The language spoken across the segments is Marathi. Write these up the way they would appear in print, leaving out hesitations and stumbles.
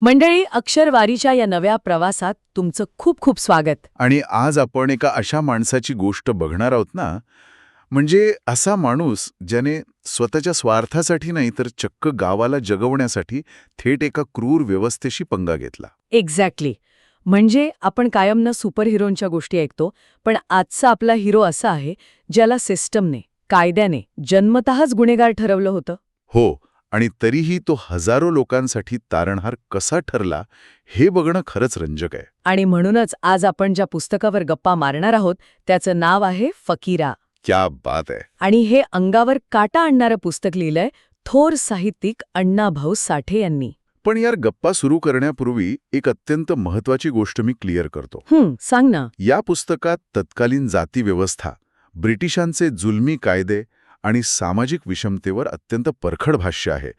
मंडळी, अक्षरवारीच्या या नव्या प्रवासात तुमचं खूप खूप स्वागत. आणि आज आपण एका अशा माणसाची गोष्ट बघणार आहोत ना, म्हणजे असा माणूस ज्याने स्वतःच्या स्वार्थासाठी नाही तर चक्क गावाला जगवण्यासाठी थेट एका क्रूर व्यवस्थेशी पंगा घेतला. एक्झॅक्टली. म्हणजे आपण कायम सुपरहिरोंच्या गोष्टी ऐकतो, पण आजचा आपला हिरो असा आहे ज्याला सिस्टमने, कायद्याने जन्मतःच गुन्हेगार ठरवलं होतं. हो, आणि तरीही तो हजारो लोकांसाठी तारणहार कसा ठरला हे बघणं खरंच रंजक आहे. आणि म्हणूनच आज आपण ज्या पुस्तकावर गप्पा मारणार आहोत त्याचं नाव आहे फकीरा. क्या बात आहे. आणि हे अंगावर काटा आणणारं पुस्तक लिहिलंय थोर साहित्यिक अण्णाभाऊ साठे यांनी. पण यार, गप्पा सुरू करण्यापूर्वी एक अत्यंत महत्वाची गोष्ट मी क्लिअर करतो. सांग ना. या पुस्तकात तत्कालीन जाती व्यवस्था, ब्रिटिशांचे जुलमी कायदे आणि सामाजिक विषमतेवर अत्यंत परखड भाष्य आहे.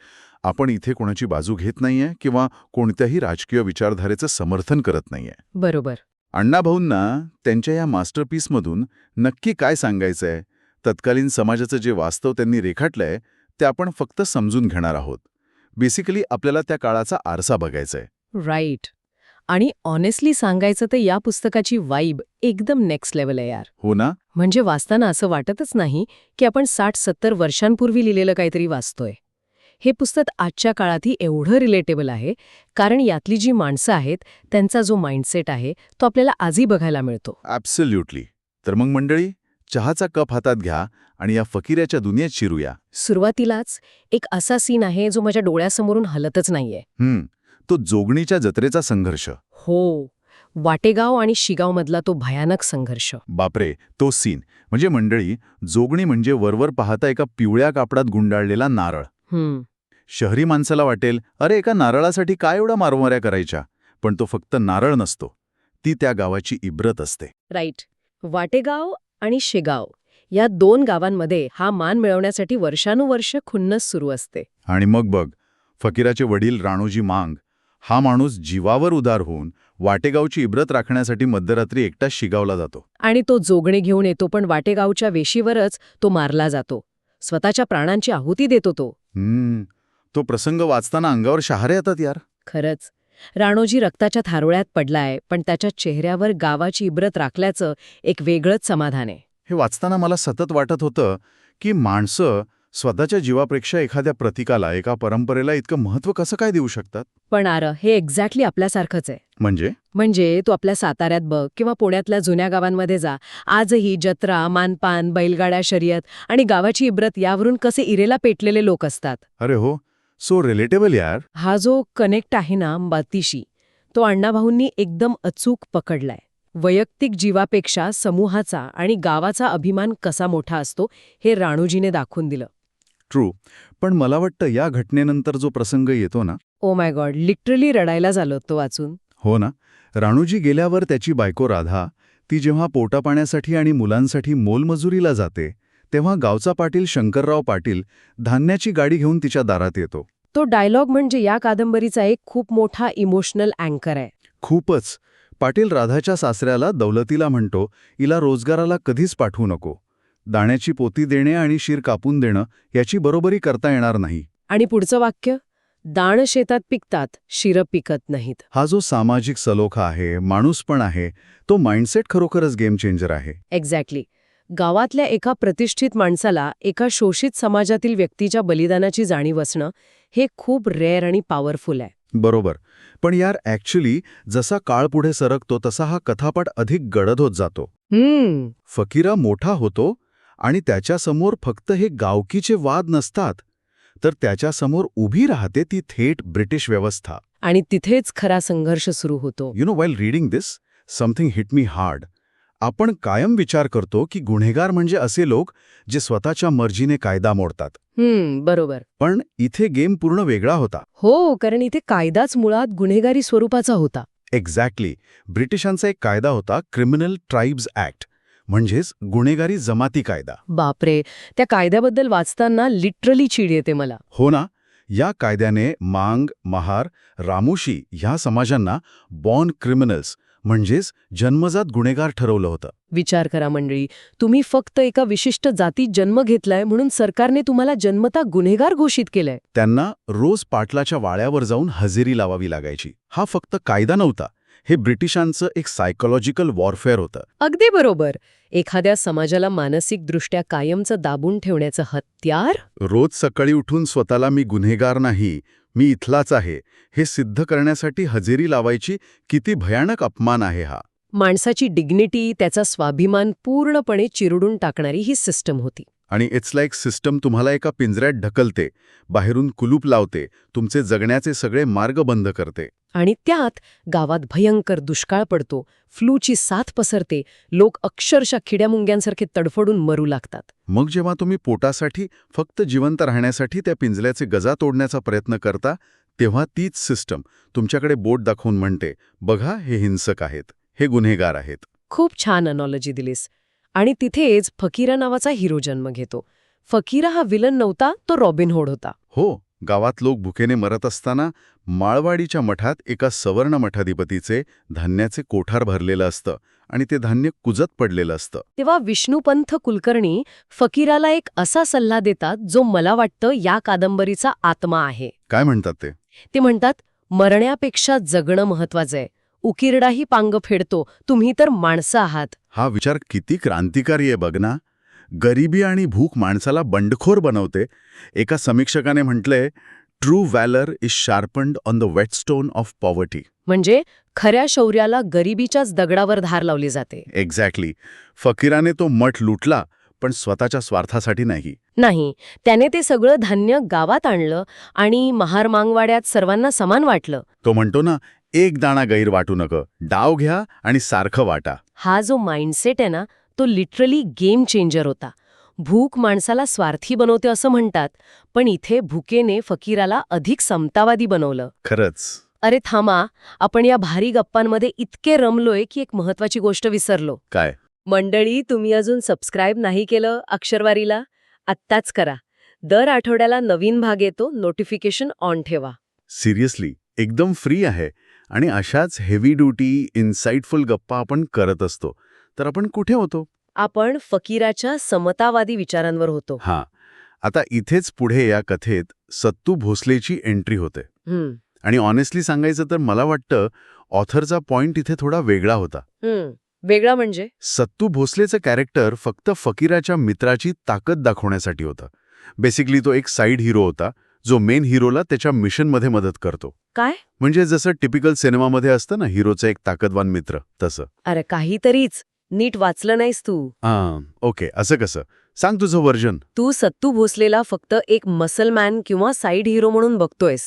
आपण इथे कोणाची बाजू घेत नाहीये किंवा कोणत्याही राजकीय विचारधारेचं समर्थन करत नाहीये. बरोबर. अण्णाभाऊंना त्यांच्या या मास्टरपीसमधून नक्की काय सांगायचंय, तत्कालीन समाजाचं जे वास्तव त्यांनी रेखाटलंय ते आपण फक्त समजून घेणार आहोत. बेसिकली आपल्याला त्या काळाचा आरसा बघायचाय. राईट. आणि ऑनेस्टली सांगायचं तर या पुस्तकाची वाईब एकदम नेक्स्ट लेवल आहे यार. हो ना? म्हणजे वाचताना असं वाटतच नाही की आपण 60-70 वर्षांपूर्वी लिहिलेलं काहीतरी वाचतोय. हे पुस्तक आजच्या काळातही एवढं रिलेटेबल आहे कारण यातली जी माणसं आहेत त्यांचा जो माइंडसेट आहे तो आपल्याला आजही बघायला मिळतो. ॲब्सोल्युटली. तर मग मंडळी, चहाचा कप हातात घ्या आणि या फकीराच्या दुनियेत शिरूया. सुरुवातीलाच एक असा सीन आहे जो माझ्या डोळ्यासमोरून हलतच नाहीये. तो जोगणीच्या जत्रेचा संघर्ष. हो, वाटेगाव आणि शिगावमधला तो भयानक संघर्ष. बापरे, तो सीन. म्हणजे मंडळी, जोगणी म्हणजे वरवर पाहता एका पिवळ्या कापडात गुंडाळलेला नारळ. शहरी माणसाला वाटेल, अरे एका नारळासाठी काय एवढा मारमाऱ्या करायच्या, पण तो फक्त नारळ नसतो, ती त्या गावाची इब्रत असते. राईट. वाटेगाव आणि शेगाव या 2 गावांमध्ये हा मान मिळवण्यासाठी वर्षानुवर्ष खुन्नस सुरू असते. आणि मग बघ, फकीराचे वडील राणोजी मांग हा माणूस जीवावर उदार होऊन वाटेगावची इब्रत राखण्यासाठी मध्यरात्री एकटा शिगावला जातो. आणि तो जोगणे घेऊन येतो, पण वाटेगावच्या वेशीवरच तो मारला जातो. स्वतःच्या प्राणांची आहुती देतो तो. तो प्रसंग वाचताना अंगावर शहारे येतात यार. खरंच. राणोजी रक्ताच्या थारोळ्यात पडलाय, पण त्याच्या चेहऱ्यावर गावाची इब्रत राखल्याचं एक वेगळंच समाधान आहे. हे वाचताना मला सतत वाटत होतं की माणसं स्वतःच्या जीवापेक्षा एखाद्या प्रतीकाला, एका परंपरेला इतकं महत्त्व कसं काय देऊ शकतात. पण हे एक्झॅक्टली आपल्यासारखंच आहे. म्हणजे तू आपल्या साताऱ्यात बघ किंवा पुण्यातल्या जुन्या गावांमध्ये जा, आजही जत्रा, मानपान, बैलगाड्या शर्यत आणि गावाची इब्रत यावरून कसे इरेला पेटलेले लोक असतात. अरे हो, सो रिलेटेबल यार. हा जो कनेक्ट आहे ना मातीशी, तो अण्णाभाऊंनी एकदम अचूक पकडलाय. वैयक्तिक जीवापेक्षा समूहाचा आणि गावाचा अभिमान कसा मोठा असतो हे राणोजीने दाखवून दिलं. ट्रू. पण मला वाटतं या घटनेनंतर जो प्रसंग येतो ना, ओ माय गॉड, लिटरली रडायला झालं तो वाचून. हो ना, राणोजी गेल्यावर त्याची बायको राधा, ती जेव्हा पोटापाण्यासाठी आणि मुलांसाठी मोलमजुरीला जाते तेव्हा गावचा पाटील शंकरराव पाटील धान्याची गाडी घेऊन तिच्या दारात येतो. तो डायलॉग म्हणजे या कादंबरीचा एक खूप मोठा इमोशनल अँकर आहे. खूपच. पाटील राधाच्या सासऱ्याला दौलतीला म्हणतो, हिला रोजगाराला कधीच पाठवू नको. दाण्याची पोती देणे आणि शीर कापून देणं याची बरोबरी करता येणार नाही. आणि पुढचं वाक्य, दाण शेतात पिकतात, शिरं पिकत नाहीत. हा जो सामाजिक सलोखा आहे, माणूस पण आहे, तो माइंडसेट खरोखरच गेम चेंजर आहे. एक्झॅक्टली. गावातल्या एका प्रतिष्ठित माणसाला एका शोषित समाजातील व्यक्तीच्या बलिदानाची जाणीव असणं हे खूप रेअर आणि पॉवरफुल आहे. बरोबर. पण यार, ॲक्च्युली जसा काळ पुढे सरकतो तसा हा कथापाठ अधिक गडद होत जातो. फकीरा मोठा होतो आणि त्याच्यासमोर फक्त हे गावकीचे वाद नसतात, तर त्याच्यासमोर उभी राहते ती थेट ब्रिटिश व्यवस्था. आणि तिथेच खरा संघर्ष सुरू होतो. वाईल रीडिंग दिस, समथिंग हिट मी हार्ड. आपण कायम विचार करतो की गुन्हेगार म्हणजे असे लोक जे स्वतःच्या मर्जीने कायदा मोडतात. बरोबर. पण इथे गेम पूर्ण वेगळा होता. हो, कारण इथे कायदाच मुळात गुन्हेगारी स्वरूपाचा होता. एक्झॅक्टली. ब्रिटिशांचा एक कायदा होता, क्रिमिनल ट्राईब्स ॲक्ट, म्हणजेच गुन्हेगारी जमाती कायदा. बापरे, त्या कायद्याबद्दल वाचताना लिटरली चीड येते मला. हो ना. या कायद्याने मांग, महार, रामोशी ह्या समाजांना बॉर्न क्रिमिनल्स म्हणजेच जन्मजात गुन्हेगार ठरवलं होतं. विचार करा मंडळी, तुम्ही फक्त एका विशिष्ट जातीत जन्म घेतलाय म्हणून सरकारने तुम्हाला जन्मता गुन्हेगार घोषित केलंय. त्यांना रोज पाटलाच्या वाड्यावर जाऊन हजेरी लावावी लागायची. हा फक्त कायदा नव्हता, हे ब्रिटिशांचं एक सायकोलॉजिकल वॉरफेअर होतं. अगदी बरोबर. एखाद्या समाजाला मानसिकदृष्ट्या कायमचं दाबून ठेवण्याचं हत्यार. रोज सकाळी उठून स्वतःला मी गुन्हेगार नाही, मी इथलाच आहे, हे सिद्ध करण्यासाठी हजेरी लावायची किती भयानक अपमान आहे हा. माणसाची डिग्निटी, त्याचा स्वाभिमान पूर्णपणे चिरडून टाकणारी ही सिस्टम होती. आणि इट्स लाईक सिस्टम तुम्हाला एका पिंजऱ्यात ढकलते, बाहेरून कुलूप लावते, तुमचे जगण्याचे सगळे मार्ग बंद करते. आणि त्यात गावात भयंकर दुष्काळ पडतो, फ्लूची साथ पसरते, लोक अक्षरशः किड्यामुंग्यांसारखे तडफडून मरू लागतात. मग जेव्हा तुम्ही पोटासाठी, फक्त जिवंत राहण्यासाठी त्या पिंजऱ्याचे गजा तोडण्याचा प्रयत्न करता, तेव्हा तीच सिस्टम तुमच्याकडे बोट दाखवून म्हणते, बघा हे हिंसक आहेत, हे गुन्हेगार आहेत. खूप छान अनॉलॉजी दिलीस. आणि तिथेच फकीरा नावाचा हिरो जन्म घेतो. फकीरा हा विलन नव्हता, तो रॉबिनहूड होता. हो, गावात लोक भुकेने मरत असताना माळवाडीच्या मठात एका सवर्ण मठाधिपतीचे धान्याचे कोठार भरलेलं असतं आणि ते धान्य कुजत पडलेलं असतं. तेव्हा विष्णुपंत कुलकर्णी फकीराला एक असा सल्ला देतात जो मला वाटतं या कादंबरीचा आत्मा आहे. काय म्हणतात ते? ते म्हणतात, मरण्यापेक्षा जगणं महत्वाचं आहे. उकिरडाही पांग फेडतो, तुम्ही तर माणसं आहात. हा विचार किती क्रांतिकारी आहे बघ ना. गरिबी आणि भूक माणसाला बंडखोर बनवते. एका समीक्षकाने म्हटलंय, true valour is sharpened on the whetstone of poverty. म्हणजे खऱ्या शौर्याला गरिबीच्याच दगडावर धार लावली जाते. एक्झॅक्टली. फकीराने तो मठ लुटला, पण स्वतःच्या स्वार्थासाठी नाही. नाही, त्याने ते सगळं धान्य गावात आणलं आणि महार मागवाड्यात सर्वांना समान वाटलं. तो म्हणतो ना, एक दाणा गैर वाटू नका, डाव घ्या आणि सारखं वाटा. हा जो माइंडसेट आहे ना, तो लिटरली गेम चेंजर होता. भूक माणसाला स्वार्थी बनवते असं म्हणतात, पण इथे भुकेने फकीराला अधिक समतावादी बनवलं. खरंच. अरे थांबा, आपण या भारी गप्पांमध्ये इतके रमलोय की एक महत्वाची गोष्ट विसरलो. काय? मंडळी, तुम्ही अजून सबस्क्राईब नाही केलं अक्षरवारीला? आत्ताच करा. दर आठवड्याला नवीन भाग येतो, नोटिफिकेशन ऑन ठेवा. सिरियसली, एकदम फ्री आहे. आणि अशाच हेवी ड्युटी, इन्साइटफुल गप्पा आपण करत असतो. तर आपण कुठे होतो? आपण फकीराच्या समतावादी विचारांवर होतो. हां. आता इथेच पुढे या कथेत सत्तू भोसलेची एंट्री होते. आणि ऑनेस्टली सांगायचं तर मला वाटतं ऑथरचा पॉइंट इथे थोडा वेगळा होता. वेगळा म्हणजे? सत्तू भोसलेचं कॅरेक्टर फक्त फकीराच्या मित्राची ताकद दाखवण्यासाठी होतं. बेसिकली तो एक साईड हिरो होता, जो मेन हिरोला त्याच्या मिशनमध्ये मदत करतो. काय? म्हणजे जसं टिपिकल सिनेमामध्ये असतं ना, हिरोचा एक ताकदवान मित्र, तसं. अरे काहीतरीच नीट वाचलं नाहीस तू. ओके, असं कसं? सांग तुझं व्हर्जन. तू सत्तू भोसलेला फक्त एक मसलमॅन किंवा साईड हिरो म्हणून बघतोयस,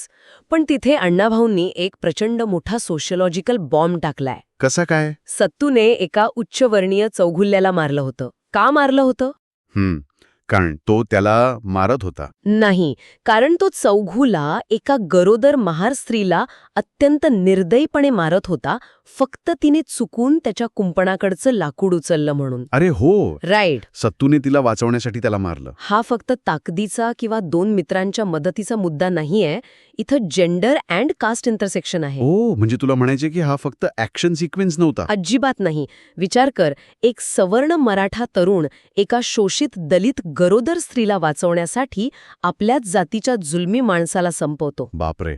पण तिथे अण्णाभाऊंनी एक प्रचंड मोठा सोशियोलॉजिकल बॉम्ब टाकलाय. कसा काय? सत्तूने एका उच्चवर्णीय चौगुल्याला मारलं होतं. का मारलं होतं? कारण तो त्याला मारत होता. नाही, कारण तो चौघूला एका गरोदर महार स्त्रीला अत्यंत निर्दयीपणे मारत होता, फक्त तिने चुकून त्याच्या कुंपणाकडचं लाकूड उचललं म्हणून. अरे हो, राईट. सत्तूने तिला वाचवण्यासाठी त्याला मारलं. हा फक्त ताकदीचा किंवा दोन मित्रांच्या मदतीचा मुद्दा नाहीये, इथं जेंडर अँड कास्ट इंटरसेक्शन आहे. ओ, म्हणजे तुला म्हणायचे की हा फक्त ऍक्शन सिक्वेन्स नव्हता? अजिबात नाही. विचार कर, एक सवर्ण मराठा तरुण एका शोषित दलित गरोदर स्त्रीला वाचवण्यासाठी आपल्याच जातीच्या जुलमी माणसाला संपवतो. बापरे,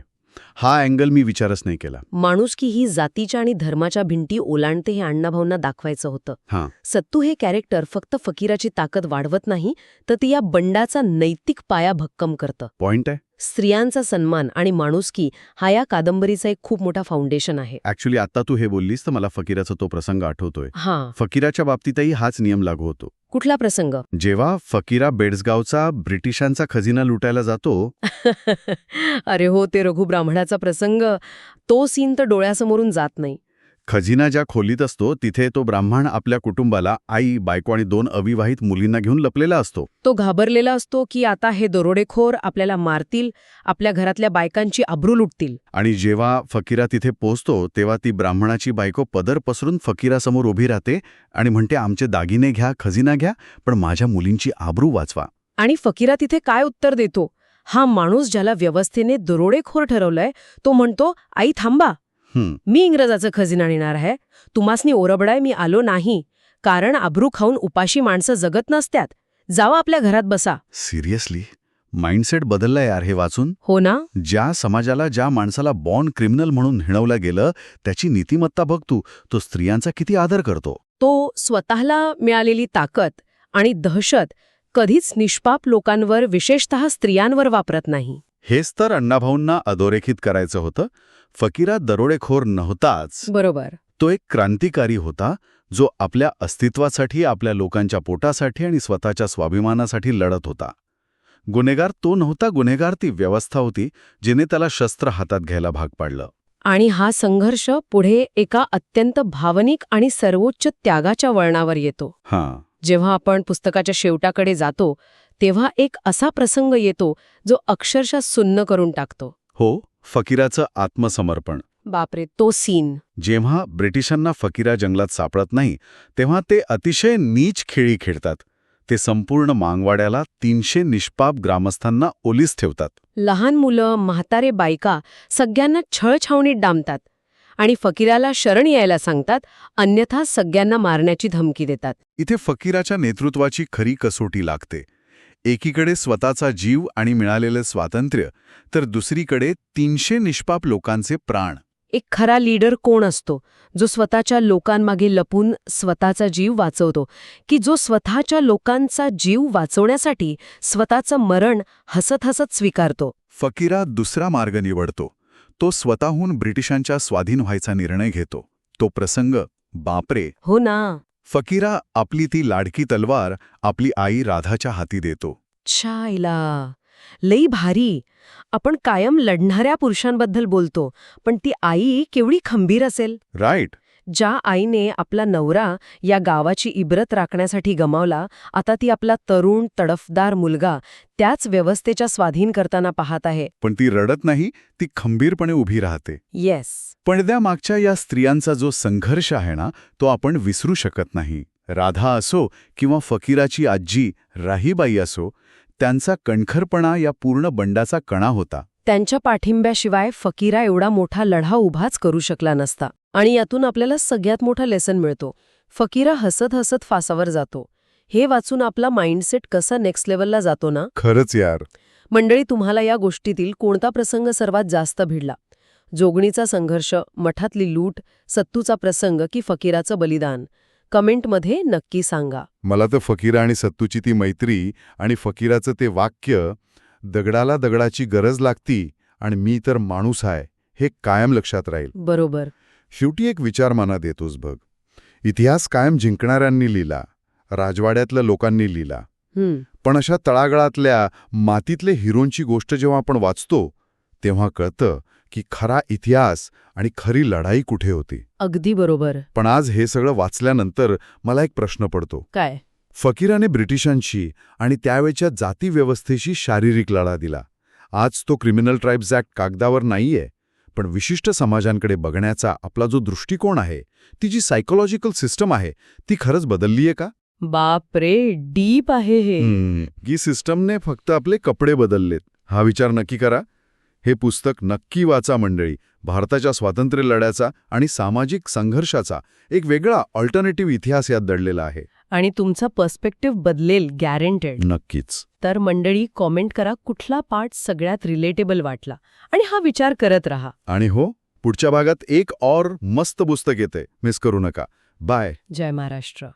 हा अँगल मी विचारच नाही केला. माणुसकी ही जातीच्या आणि धर्माच्या भिंती ओलांडते हे अण्णाभाऊंना दाखवायचं होतं. हां. सत्तू हे कॅरेक्टर फक्त फकीराची ताकद वाढवत नाही, तर ती या बंडाचा नैतिक पाया भक्कम करतं. पॉइंट आहे. स्त्रियांचा सन्मान आणि माणुसकी हा या कादंबरीचा एक खूप मोठा फाउंडेशन आहे. ऍक्च्युली आता तू हे बोललीस तर मला फकीराचा तो प्रसंग आठवतोय. हां. फकीराच्या बाबतीतही हाच नियम लागू होतो. कुठला प्रसंग? जेव्हा फकीरा बेडसगावचा ब्रिटिशांचा खजिना लुटायला जातो. अरे हो, ते रघु ब्राह्मणाचा प्रसंग. तो सीन तर डोळ्यासमोरून जात नाही. खजिना ज्या खोलीत असतो तिथे तो ब्राह्मण आपल्या कुटुंबाला, आई, बायको आणि 2 अविवाहित मुलींना घेऊन लपलेला असतो. तो घाबरलेला असतो की आता हे दरोडेखोर आपल्याला मारतील, आपल्या घरातल्या बायकांची आबरू लुटतील. आणि जेव्हा फकीरा तिथे पोहोचतो तेव्हा ती ब्राह्मणाची बायको पदर पसरून फकीरासमोर उभी राहते आणि म्हणते, आमचे दागिने घ्या, खजिना घ्या, पण माझ्या मुलींची आबरू वाचवा. आणि फकीरा तिथे काय उत्तर देतो? हा माणूस ज्याला व्यवस्थेने दरोडेखोर ठरवलंय तो म्हणतो, आई थांबा, मी इंग्रजाचं खजिना आणणार आहे, तुम्हासनी ओरबडाय मी आलो नाही, कारण आब्रू खाऊन उपाशी माणसं जगत नसत्यात. जावा आपल्या घरात बसा. सिरियसली माइंडसेट बदलला यार हे वाचून. हो ना? ज्या समाजाला, ज्या माणसाला बॉर्न क्रिमिनल म्हणून हिणवलं गेलं, त्याची नीतिमत्ता बघ तू. तो स्त्रियांचा किती आदर करतो. तो स्वतःला मिळालेली ताकद आणि दहशत कधीच निष्पाप लोकांवर, विशेषतः स्त्रियांवर वापरत नाही. हेच तर अण्णाभाऊंना अधोरेखित करायचं होतं. फकीरा दरोडेखोर नव्हताच. बरोबर. तो एक क्रांतिकारी होता, जो आपल्या अस्तित्वासाठी, आपल्या लोकांच्या पोटासाठी आणि स्वतःच्या स्वाभिमानासाठी लढत होता. गुन्हेगार तो नव्हता, गुन्हेगार ती व्यवस्था होती, जिने त्याला शस्त्र हातात घ्यायला भाग पाडलं. आणि हा संघर्ष पुढे एका अत्यंत भावनिक आणि सर्वोच्च त्यागाच्या वळणावर येतो. हां. जेव्हा आपण पुस्तकाच्या शेवटाकडे जातो, तेव्हा एक असा प्रसंग येतो जो अक्षरशः सुन्न करून टाकतो. हो, फकीराचं आत्मसमर्पण. बापरे, तो सीन. जेव्हा ब्रिटिशांना फकीरा जंगलात सापडत नाही, तेव्हा ते अतिशय नीच खेळी खेळतात. ते संपूर्ण मांगवाड्याला 300 निष्पाप ग्रामस्थांना ओलीस ठेवतात. लहान मुलं, म्हातारे, बायका सगळ्यांना छळछावणीत डांबतात आणि फकीराला शरण यायला सांगतात, अन्यथा सगळ्यांना मारण्याची धमकी देतात. इथे फकीराच्या नेतृत्वाची खरी कसोटी लागते. एकीकडे स्वतःचा जीव आणि मिळालेलं स्वातंत्र्य, तर दुसरीकडे 300 निष्पाप लोकांचे प्राण. एक खरा लीडर कोण असतो? जो स्वतःच्या लोकांमागे लपून स्वतःचा जीव वाचवतो, की जो स्वतःच्या लोकांचा जीव वाचवण्यासाठी स्वतःचं मरण हसत हसत स्वीकारतो? फकीरा दुसरा मार्ग निवडतो. तो स्वतःहून ब्रिटिशांच्या स्वाधीन व्हायचा निर्णय घेतो. तो प्रसंग, बापरे. हो ना. फकीरा आपली ती लाडकी तलवार आपली आई राधाच्या हाती देतो. छायला, लई भारी. आपण कायम लढणाऱ्या पुरुषांबद्दल बोलतो, पण ती आई केवढी खंबीर असेल. राईट. ज्या आईने आपला नवरा या गावाची इब्रत राखण्यासाठी गमावला, आता ती आपला तरुण तडफदार मुलगा त्याच व्यवस्थेच्या स्वाधीन करताना पाहत आहे. पण ती रडत नाही, ती खंबीरपणे उभी राहते. येस. पडद्यामागच्या या स्त्रियांचा जो संघर्ष आहे ना, तो आपण विसरू शकत नाही. राधा असो किंवा फकीराची आजी राहीबाई असो, त्यांचा कणखरपणा या पूर्ण बंडाचा कणा होता. त्यांच्या पाठिंब्याशिवाय फकीरा एवढा मोठा लढा उभाच करू शकला नसता. आणि यातून आपल्याला सगळ्यात मोठा लेसन मिळतो. फकीरा हसत हसत फासावर जातो. हे वाचून आपला माइंडसेट कसा नेक्स्ट लेवलला जातो ना. खरंच यार. मंडळी, तुम्हाला या गोष्टीतील कोणता प्रसंग सर्वात जास्त भिडला? जोगणीचा संघर्ष, मठातली लूट, सत्तूचा प्रसंग की फकीराचं बलिदान? कमेंटमध्ये नक्की सांगा. मला तर फकीरा आणि सत्तूची ती मैत्री आणि फकीराचं ते वाक्य, दगडाला दगडाची गरज लागती आणि मी तर माणूस आहे, हे कायम लक्षात राहील. बरोबर. शेवटी एक विचार मनात येतोच बघ. इतिहास कायम जिंकणाऱ्यांनी लिहिला, राजवाड्यातल्या लोकांनी लिहिला. पण अशा तळागाळातल्या मातीतले हिरोंची गोष्ट जेव्हा आपण वाचतो, तेव्हा कळतं की खरा इतिहास आणि खरी लढाई कुठे होती. अगदी बरोबर. पण आज हे सगळं वाचल्यानंतर मला एक प्रश्न पडतो. काय? फकीराने ब्रिटिशांशी आणि त्यावेळच्या जाती व्यवस्थेशी शारीरिक लढा दिला. आज तो क्रिमिनल ट्राईब्स ॲक्ट कागदावर नाहीये, पण विशिष्ट समाजांकडे बघण्याचा आपला जो दृष्टिकोन आहे, ती जी सायकोलॉजिकल सिस्टम आहे, ती खरंच बदललीये का? बापरे, डीप आहे हे. की सिस्टमने फक्त आपले कपडे बदललेत? हा विचार नक्की करा. हे पुस्तक नक्की वाचा मंडळी. भारताच्या स्वातंत्र्य लढ्याचा आणि सामाजिक संघर्षाचा एक वेगळा अल्टरनेटिव्ह इतिहास यात दडलेला आहे. आणि तुमचा पर्स्पेक्टिव्ह बदलेल, गॅरंटेड. नक्कीच. तर मंडळी, कॉमेंट करा कुठला पार्ट सगळ्यात रिलेटेबल वाटला आणि हा विचार करत राहा. आणि हो, पुढच्या भागात एक और मस्त पुस्तक येते, मिस करू नका. बाय. जय महाराष्ट्र.